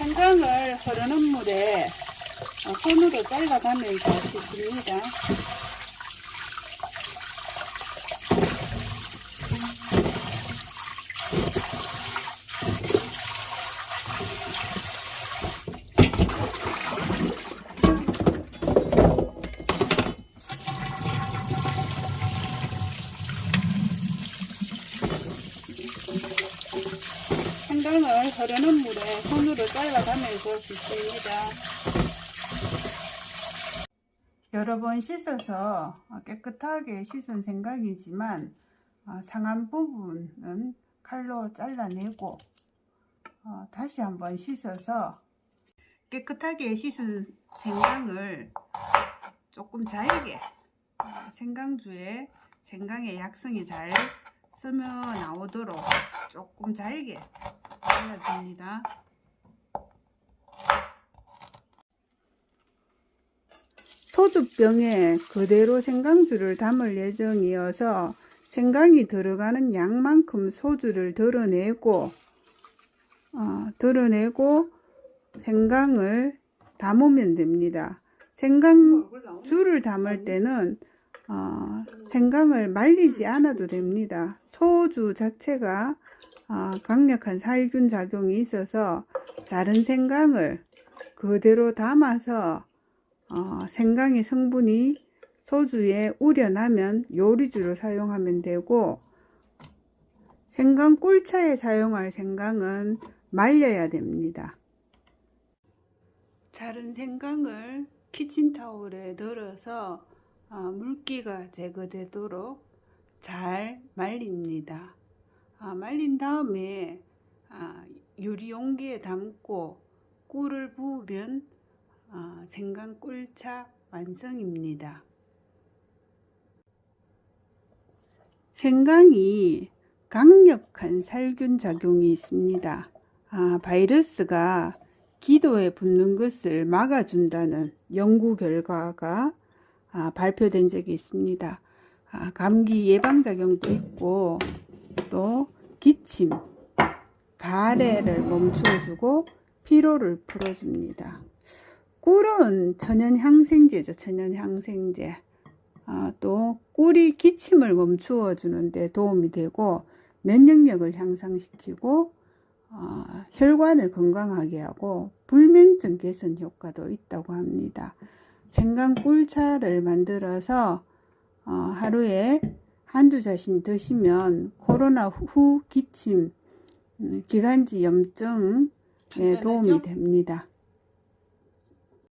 생강을 흐르는 물에 손으로 잘라가면서 씻습니다. 생강을 흐르는 물에 손으로 잘라가면서 씻습니다. 여러 번 씻어서 깨끗하게 씻은 생강이지만 상한 부분은 칼로 잘라내고 다시 한번 씻어서 깨끗하게 씻은 생강을 조금 잘게 생강주에 생강의 약성이 잘 스며 나오도록 조금 잘게 잘라줍니다. 소주병에 그대로 생강주를 담을 예정이어서 생강이 들어가는 양만큼 소주를 덜어내고 생강을 담으면 됩니다. 생강주를 담을 때는 생강을 말리지 않아도 됩니다. 소주 자체가 강력한 살균 작용이 있어서 자른 생강을 그대로 담아서 생강의 성분이 소주에 우려나면 요리주로 사용하면 되고, 생강 꿀차에 사용할 생강은 말려야 됩니다. 자른 생강을 키친타올에 널어서 물기가 제거되도록 잘 말립니다. 말린 다음에 유리 용기에 담고 꿀을 부으면 생강 꿀차 완성입니다. 생강이 강력한 살균 작용이 있습니다. 바이러스가 기도에 붙는 것을 막아준다는 연구 결과가 발표된 적이 있습니다. 감기 예방작용도 있고 또 기침, 가래를 멈춰주고 피로를 풀어줍니다. 꿀은 천연항생제죠. 천연항생제. 또 꿀이 기침을 멈추어 주는데 도움이 되고 면역력을 향상시키고 혈관을 건강하게 하고 불면증 개선 효과도 있다고 합니다. 생강 꿀차를 만들어서 하루에 한두 잔씩 드시면 코로나 후 기침, 기관지 염증에 도움이 됩니다.